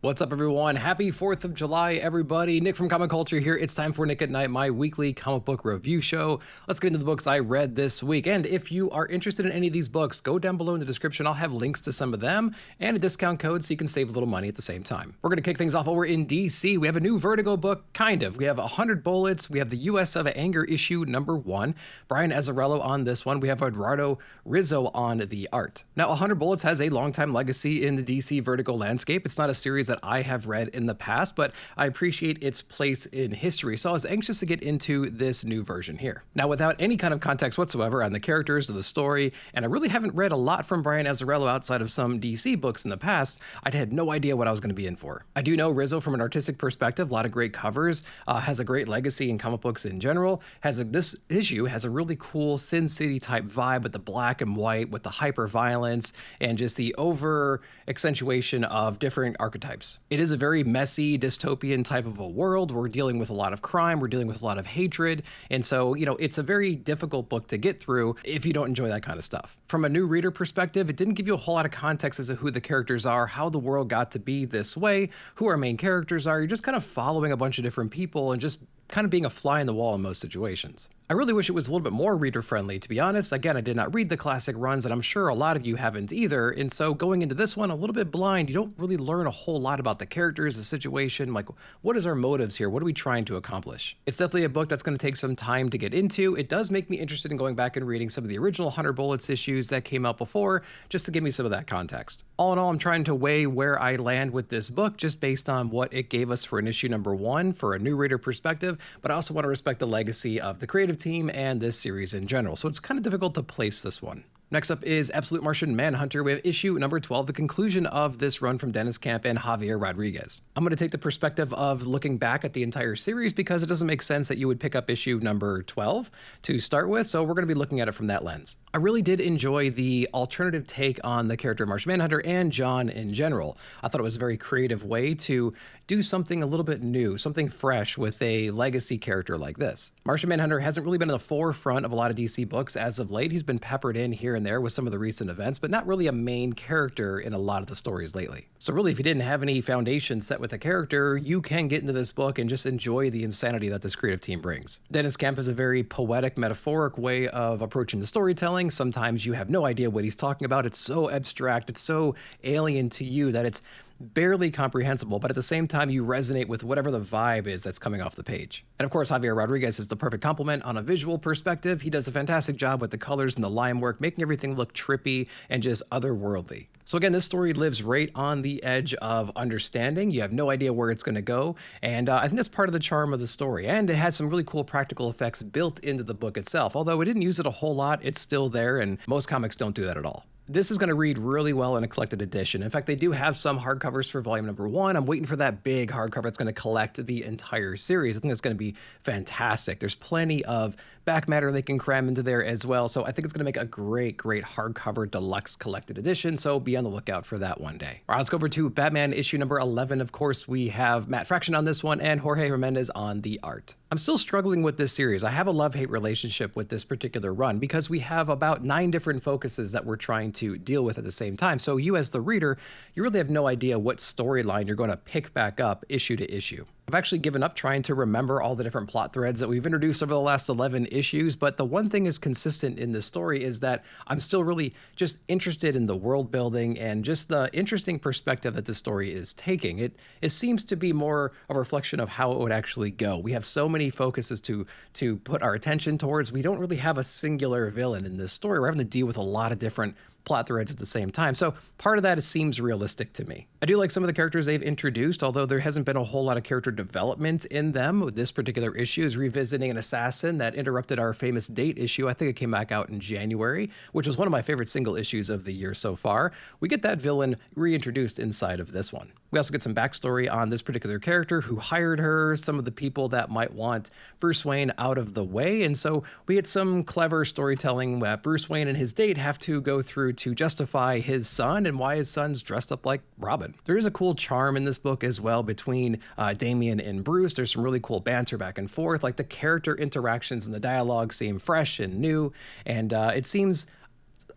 What's up, everyone? Happy 4th of July, everybody. Nick from Comic Culture here. It's time for Nick at Night, my weekly comic book review show. Let's get into the books I read this week. And if you are interested in any of these books, go down below in the description. I'll have links to some of them and a discount code so you can save a little money at the same time. We're going to kick things off over in DC. We have a new Vertigo book, kind of. We have 100 Bullets. We have the US of Anger issue #1. Brian Azzarello on this one. We have Eduardo Rizzo on the art. Now, 100 Bullets has a long-time legacy in the DC Vertigo landscape. It's not a series that I have read in the past, but I appreciate its place in history, so I was anxious to get into this new version here. Now, without any kind of context whatsoever on the characters or the story, and I really haven't read a lot from Brian Azzarello outside of some DC books in the past, I had no idea what I was going to be in for. I do know Rizzo from an artistic perspective, a lot of great covers, has a great legacy in comic books in general, this issue has a really cool Sin City type vibe with the black and white, with the hyper violence, and just the over accentuation of different archetypes. It is a very messy, dystopian type of a world. We're dealing with a lot of crime, we're dealing with a lot of hatred, and so, it's a very difficult book to get through if you don't enjoy that kind of stuff. From a new reader perspective, it didn't give you a whole lot of context as to who the characters are, how the world got to be this way, who our main characters are. You're just kind of following a bunch of different people and just kind of being a fly in the wall in most situations. I really wish it was a little bit more reader-friendly, to be honest. Again, I did not read the classic runs, and I'm sure a lot of you haven't either, and so going into this one a little bit blind, you don't really learn a whole lot about the characters, the situation, like what is our motives here, what are we trying to accomplish? It's definitely a book that's going to take some time to get into. It does make me interested in going back and reading some of the original 100 Bullets issues that came out before, just to give me some of that context. All in all, I'm trying to weigh where I land with this book, just based on what it gave us for an issue #1 for a new reader perspective, but I also want to respect the legacy of the creative team and this series in general, so it's kind of difficult to place this one. Next up is Absolute Martian Manhunter. We have issue #12, the conclusion of this run from Dennis Camp and Javier Rodriguez. I'm going to take the perspective of looking back at the entire series because it doesn't make sense that you would pick up issue #12 to start with, so we're going to be looking at it from that lens. I really did enjoy the alternative take on the character of Martian Manhunter and John in general. I thought it was a very creative way to do something a little bit new, something fresh with a legacy character like this. Martian Manhunter hasn't really been in the forefront of a lot of DC books as of late. He's been peppered in here and there with some of the recent events, but not really a main character in a lot of the stories lately. So really, if you didn't have any foundation set with a character, you can get into this book and just enjoy the insanity that this creative team brings. Dennis Camp has a very poetic, metaphoric way of approaching the storytelling. Sometimes you have no idea what he's talking about. It's so abstract, it's so alien to you that it's barely comprehensible, but at the same time, you resonate with whatever the vibe is that's coming off the page. And of course, Javier Rodriguez is the perfect complement on a visual perspective. He does a fantastic job with the colors and the line work, making everything look trippy and just otherworldly. So again, this story lives right on the edge of understanding. You have no idea where it's going to go, and I think that's part of the charm of the story. And it has some really cool practical effects built into the book itself. Although we didn't use it a whole lot, it's still there, and most comics don't do that at all. This is going to read really well in a collected edition. In fact, they do have some hardcovers for volume #1. I'm waiting for that big hardcover that's going to collect the entire series. I think that's going to be fantastic. There's plenty of back matter they can cram into there as well, so I think it's going to make a great hardcover deluxe collected edition, so be on the lookout for that one day. All right, let's go over to Batman issue #11. Of course, we have Matt Fraction on this one and Jorge Jimenez on the art. I'm still struggling with this series. I have a love-hate relationship with this particular run because we have about 9 different focuses that we're trying to deal with at the same time. So you as the reader, you really have no idea what storyline you're going to pick back up issue to issue. I've actually given up trying to remember all the different plot threads that we've introduced over the last 11 issues, but the one thing is consistent in this story is that I'm still really just interested in the world building and just the interesting perspective that this story is taking. It seems to be more a reflection of how it would actually go. We have so many focuses to put our attention towards. We don't really have a singular villain in this story. We're having to deal with a lot of different plot threads at the same time. So part of that seems realistic to me. I do like some of the characters they've introduced, although there hasn't been a whole lot of character development in them. This particular issue is revisiting an assassin that interrupted our famous Date issue. I think it came back out in January, which was one of my favorite single issues of the year so far. We get that villain reintroduced inside of this one. We also get some backstory on this particular character, who hired her, some of the people that might want Bruce Wayne out of the way, and so we get some clever storytelling that Bruce Wayne and his date have to go through to justify his son and why his son's dressed up like Robin. There is a cool charm in this book as well between Damian and Bruce. There's some really cool banter back and forth, like the character interactions and the dialogue seem fresh and new, and it seems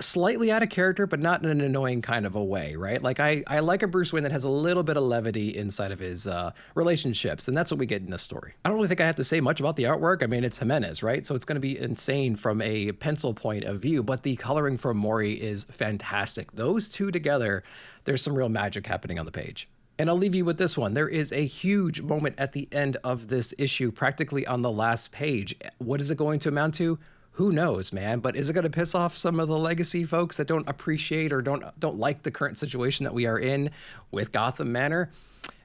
slightly out of character, but not in an annoying kind of a way, right? Like I like a Bruce Wayne that has a little bit of levity inside of his relationships, and that's what we get in this story. I don't really think I have to say much about the artwork. I mean, it's Jimenez, right? So it's going to be insane from a pencil point of view, but the coloring from Mori is fantastic. Those two together, there's some real magic happening on the page. And I'll leave you with this one. There is a huge moment at the end of this issue, practically on the last page. What is it going to amount to? Who knows, man? But is it going to piss off some of the legacy folks that don't appreciate or don't like the current situation that we are in with Gotham Manor?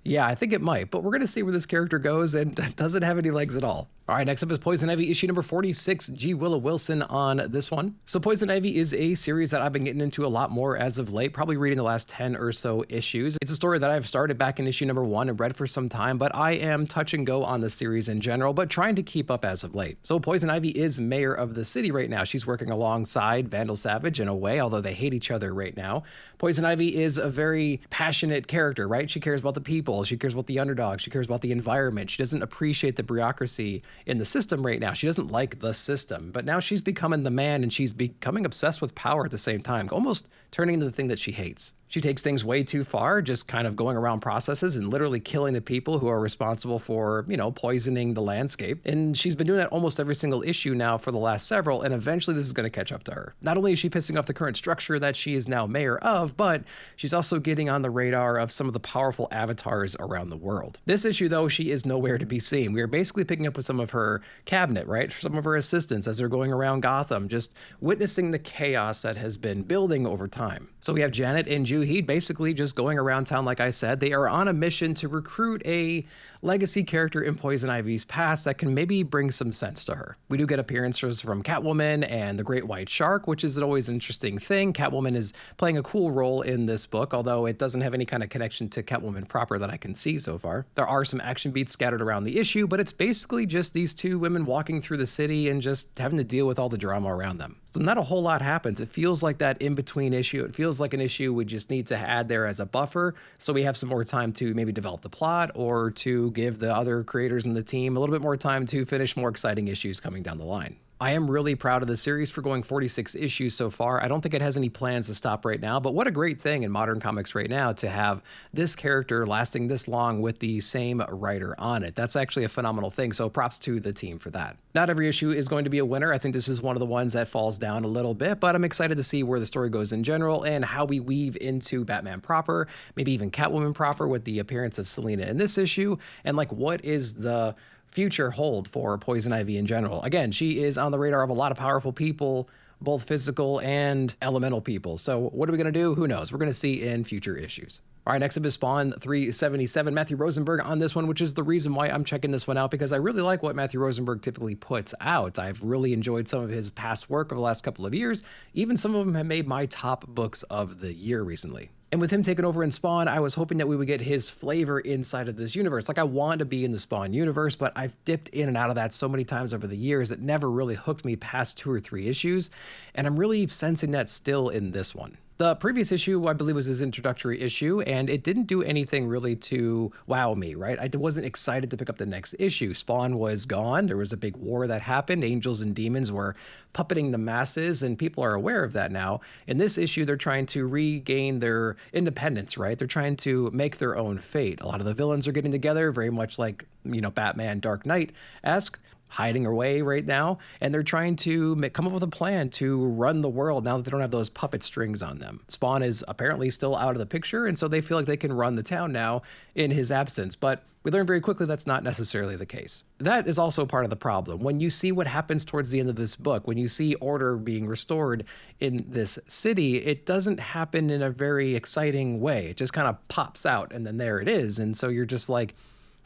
Yeah, I think it might, but we're going to see where this character goes, and does it have any legs at all? All right, next up is Poison Ivy, issue number 46, G. Willow Wilson on this one. So Poison Ivy is a series that I've been getting into a lot more as of late, probably reading the last 10 or so issues. It's a story that I've started back in issue number 1 and read for some time, but I am touch and go on the series in general, but trying to keep up as of late. So Poison Ivy is mayor of the city right now. She's working alongside Vandal Savage in a way, although they hate each other right now. Poison Ivy is a very passionate character, right? She cares about the people. She cares about the underdog. She cares about the environment. She doesn't appreciate the bureaucracy in the system right now. She doesn't like the system, but now she's becoming the man, and she's becoming obsessed with power at the same time, almost turning into the thing that she hates. She takes things way too far, just kind of going around processes and literally killing the people who are responsible for, poisoning the landscape. And she's been doing that almost every single issue now for the last several, and eventually this is going to catch up to her. Not only is she pissing off the current structure that she is now mayor of, but she's also getting on the radar of some of the powerful avatars around the world. This issue, though, she is nowhere to be seen. We are basically picking up with some of her cabinet, right? Some of her assistants as they're going around Gotham, just witnessing the chaos that has been building over time. So we have Janet and Juhi basically just going around town, like I said. They are on a mission to recruit a legacy character in Poison Ivy's past that can maybe bring some sense to her. We do get appearances from Catwoman and the Great White Shark, which is always an interesting thing. Catwoman is playing a cool role in this book, although it doesn't have any kind of connection to Catwoman proper that I can see so far. There are some action beats scattered around the issue, but it's basically just these two women walking through the city and just having to deal with all the drama around them. So not a whole lot happens. It feels like that in-between issue. It feels like an issue we just need to add there as a buffer so we have some more time to maybe develop the plot or to give the other creators in the team a little bit more time to finish more exciting issues coming down the line. I am really proud of the series for going 46 issues so far. I don't think it has any plans to stop right now, but what a great thing in modern comics right now to have this character lasting this long with the same writer on it. That's actually a phenomenal thing, so props to the team for that. Not every issue is going to be a winner. I think this is one of the ones that falls down a little bit, but I'm excited to see where the story goes in general and how we weave into Batman proper, maybe even Catwoman proper with the appearance of Selina in this issue, and like what is the future hold for Poison Ivy in general. Again, she is on the radar of a lot of powerful people, both physical and elemental people. So what are we going to do? Who knows? We're going to see in future issues. All right, next up is Spawn 377, Matthew Rosenberg on this one, which is the reason why I'm checking this one out, because I really like what Matthew Rosenberg typically puts out. I've really enjoyed some of his past work over the last couple of years. Even some of them have made my top books of the year recently. And with him taking over in Spawn, I was hoping that we would get his flavor inside of this universe. Like, I want to be in the Spawn universe, but I've dipped in and out of that so many times over the years that never really hooked me past 2 or 3 issues. And I'm really sensing that still in this one. The previous issue, I believe, was his introductory issue, and it didn't do anything really to wow me, right? I wasn't excited to pick up the next issue. Spawn was gone. There was a big war that happened. Angels and demons were puppeting the masses, and people are aware of that now. In this issue, they're trying to regain their independence, right? They're trying to make their own fate. A lot of the villains are getting together, very much like, Batman Dark Knight-esque, hiding away right now, and they're trying to come up with a plan to run the world now that they don't have those puppet strings on them. Spawn is apparently still out of the picture, and so they feel like they can run the town now in his absence, but we learn very quickly that's not necessarily the case. That is also part of the problem. When you see what happens towards the end of this book, when you see order being restored in this city, it doesn't happen in a very exciting way. It just kind of pops out, and then there it is, and so you're just like,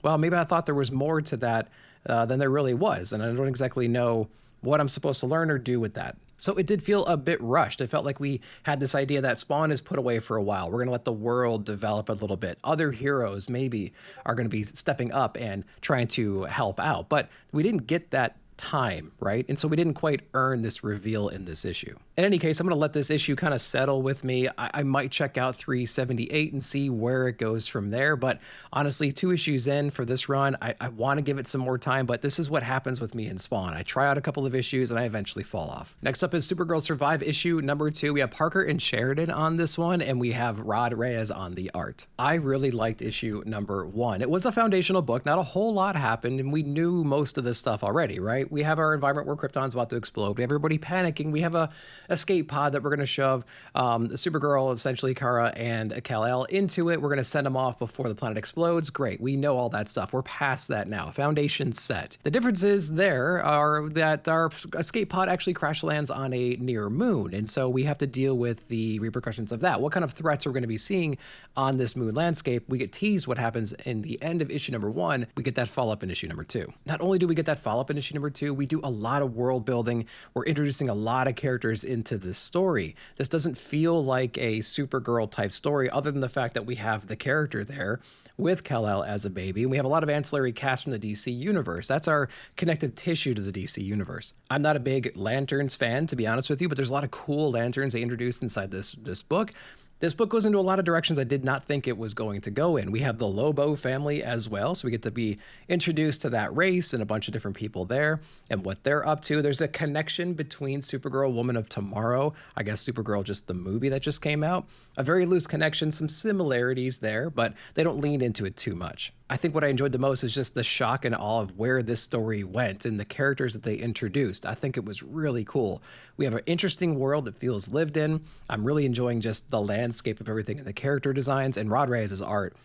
well, maybe I thought there was more to that than there really was, and I don't exactly know what I'm supposed to learn or do with that. So it did feel a bit rushed. It felt like we had this idea that Spawn is put away for a while. We're going to let the world develop a little bit. Other heroes maybe are going to be stepping up and trying to help out, but we didn't get that time, right? And so we didn't quite earn this reveal in this issue. In any case, I'm going to let this issue kind of settle with me. I might check out 378 and see where it goes from there. But honestly, 2 issues in for this run, I want to give it some more time, but this is what happens with me in Spawn. I try out a couple of issues and I eventually fall off. Next up is Supergirl Survive issue number 2. We have Parker and Sheridan on this one, and we have Rod Reyes on the art. I really liked issue number 1. It was a foundational book. Not a whole lot happened, and we knew most of this stuff already, right? We have our environment where Krypton's about to explode. We have everybody panicking. We have a escape pod that we're going to shove Supergirl, essentially Kara and Kal-El into it. We're going to send them off before the planet explodes. Great. We know all that stuff. We're past that now. Foundation set. The differences there are that our escape pod actually crash lands on a near moon, and so we have to deal with the repercussions of that. What kind of threats are we going to be seeing on this moon landscape? We get teased what happens in the end of issue number 1. We get that follow-up in issue number 2. Not only do we get that follow-up in issue number 2, we do a lot of world building. We're introducing a lot of characters into this story. This doesn't feel like a Supergirl type story, other than the fact that we have the character there with Kal-El as a baby. And we have a lot of ancillary cast from the DC universe. That's our connective tissue to the DC universe. I'm not a big Lanterns fan, to be honest with you, but there's a lot of cool Lanterns they introduced inside this book. This book goes into a lot of directions I did not think it was going to go in. We have the Lobo family as well, so we get to be introduced to that race and a bunch of different people there and what they're up to. There's a connection between Supergirl, Woman of Tomorrow, I guess Supergirl, just the movie that just came out. A very loose connection, some similarities there, but they don't lean into it too much. I think what I enjoyed the most is just the shock and awe of where this story went and the characters that they introduced. I think it was really cool. We have an interesting world that feels lived in. I'm really enjoying just the landscape of everything and the character designs, and Rod Reyes' art.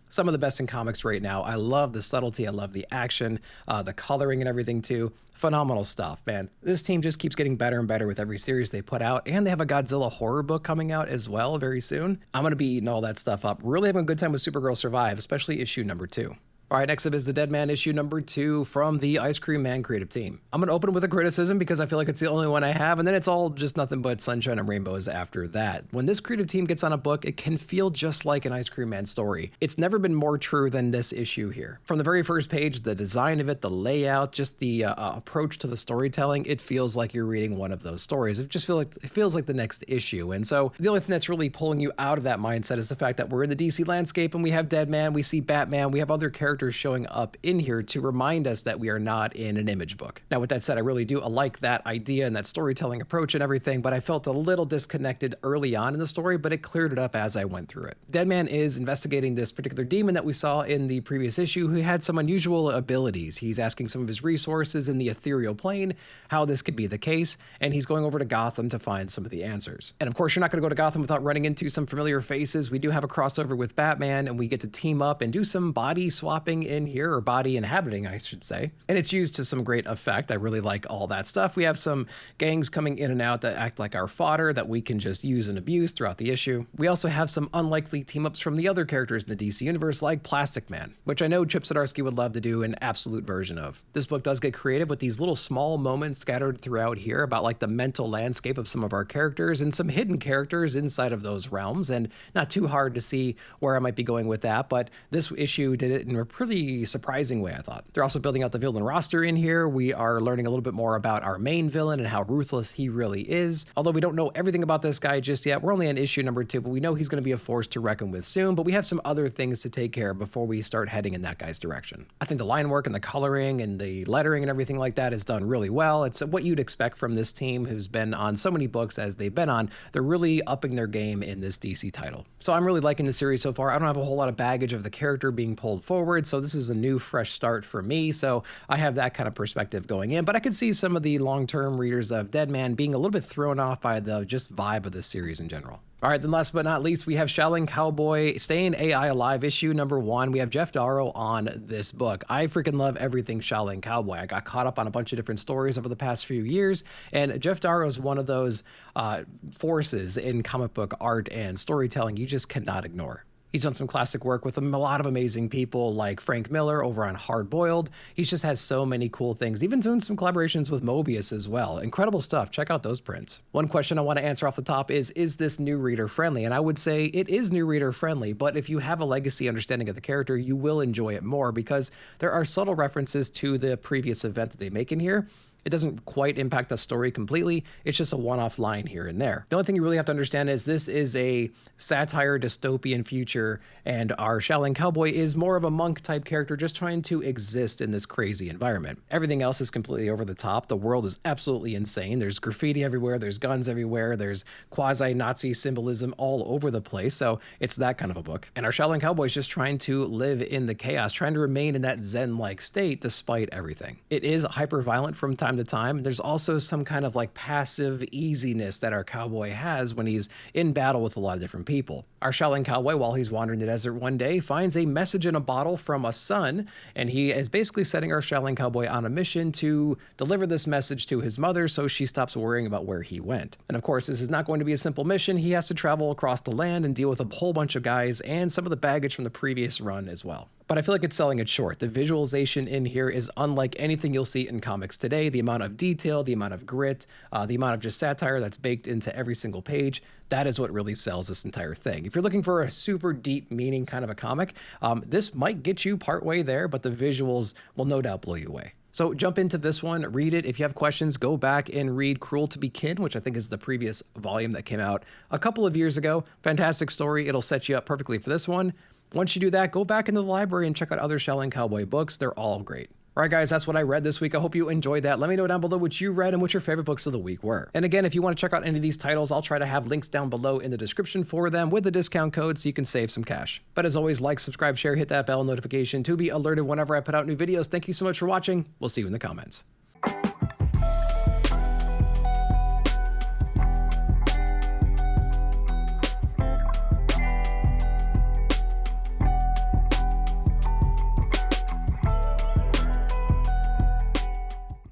Some of the best in comics right now. I love the subtlety. I love the action, the coloring and everything too. Phenomenal stuff, man. This team just keeps getting better and better with every series they put out, and they have a Godzilla horror book coming out as well very soon. I'm going to be eating all that stuff up. Really having a good time with Supergirl Survive, especially issue number 2. All right, next up is the Dead Man issue number 2 from the Ice Cream Man creative team. I'm going to open with a criticism because I feel like it's the only one I have, and then it's all just nothing but sunshine and rainbows after that. When this creative team gets on a book, it can feel just like an Ice Cream Man story. It's never been more true than this issue here. From the very first page, the design of it, the layout, just the approach to the storytelling, it feels like you're reading one of those stories. It feels like the next issue. And so the only thing that's really pulling you out of that mindset is the fact that we're in the DC landscape and we have Dead Man, we see Batman, we have other characters showing up in here to remind us that we are not in an Image book. Now, with that said, I really do like that idea and that storytelling approach and everything, but I felt a little disconnected early on in the story, but it cleared it up as I went through it. Deadman is investigating this particular demon that we saw in the previous issue who had some unusual abilities. He's asking some of his resources in the ethereal plane how this could be the case, and he's going over to Gotham to find some of the answers. And of course, you're not going to go to Gotham without running into some familiar faces. We do have a crossover with Batman, and we get to team up and do some body swapping in here, or body inhabiting, I should say. And it's used to some great effect. I really like all that stuff. We have some gangs coming in and out that act like our fodder that we can just use and abuse throughout the issue. We also have some unlikely team-ups from the other characters in the DC universe, like Plastic Man, which I know Chip Zdarsky would love to do an absolute version of. This book does get creative with these little small moments scattered throughout here about like the mental landscape of some of our characters and some hidden characters inside of those realms, and not too hard to see where I might be going with that, but this issue did it in a pretty surprising way, I thought. They're also building out the villain roster in here. We are learning a little bit more about our main villain and how ruthless he really is. Although we don't know everything about this guy just yet. We're only on issue number 2, but we know he's going to be a force to reckon with soon, but we have some other things to take care of before we start heading in that guy's direction. I think the line work and the coloring and the lettering and everything like that is done really well. It's what you'd expect from this team who's been on so many books as they've been on. They're really upping their game in this DC title. So I'm really liking the series so far. I don't have a whole lot of baggage of the character being pulled forward, so this is a new, fresh start for me, so I have that kind of perspective going in, but I could see some of the long-term readers of Deadman being a little bit thrown off by the just vibe of this series in general. All right, then last but not least, we have Shaolin Cowboy Staying AI Alive issue number 1. We have Jeff Darrow on this book. I freaking love everything Shaolin Cowboy. I got caught up on a bunch of different stories over the past few years, and Jeff Darrow is one of those forces in comic book art and storytelling you just cannot ignore. He's done some classic work with a lot of amazing people like Frank Miller over on Hard Boiled. He just has so many cool things, even doing some collaborations with Mobius as well. Incredible stuff. Check out those prints. One question I want to answer off the top is this new reader friendly? And I would say it is new reader friendly, but if you have a legacy understanding of the character, you will enjoy it more because there are subtle references to the previous event that they make in here. It doesn't quite impact the story completely. It's just a one-off line here and there. The only thing you really have to understand is this is a satire dystopian future, and our Shaolin cowboy is more of a monk type character just trying to exist in this crazy environment. Everything else is completely over the top. The world is absolutely insane. There's graffiti everywhere, there's guns everywhere, there's quasi-Nazi symbolism all over the place. So it's that kind of a book. And our Shaolin cowboy is just trying to live in the chaos, trying to remain in that zen-like state despite everything. It is hyper-violent from time to time. There's also some kind of like passive easiness that our cowboy has when he's in battle with a lot of different people. Our Shaolin cowboy, while he's wandering the desert one day, finds a message in a bottle from a son, and he is basically setting our Shaolin cowboy on a mission to deliver this message to his mother so she stops worrying about where he went. And of course, this is not going to be a simple mission. He has to travel across the land and deal with a whole bunch of guys and some of the baggage from the previous run as well. But I feel like it's selling it short. The visualization in here is unlike anything you'll see in comics today. The amount of detail, the amount of grit, the amount of just satire that's baked into every single page, that is what really sells this entire thing. If you're looking for a super deep meaning kind of a comic, this might get you partway there, but the visuals will no doubt blow you away. So jump into this one, read it. If you have questions, go back and read Cruel to Be Kin, which I think is the previous volume that came out a couple of years ago. Fantastic story. It'll set you up perfectly for this one. Once you do that, go back into the library and check out other Shaolin Cowboy books. They're all great. All right, guys, that's what I read this week. I hope you enjoyed that. Let me know down below what you read and what your favorite books of the week were. And again, if you want to check out any of these titles, I'll try to have links down below in the description for them with the discount code so you can save some cash. But as always, like, subscribe, share, hit that bell notification to be alerted whenever I put out new videos. Thank you so much for watching. We'll see you in the comments.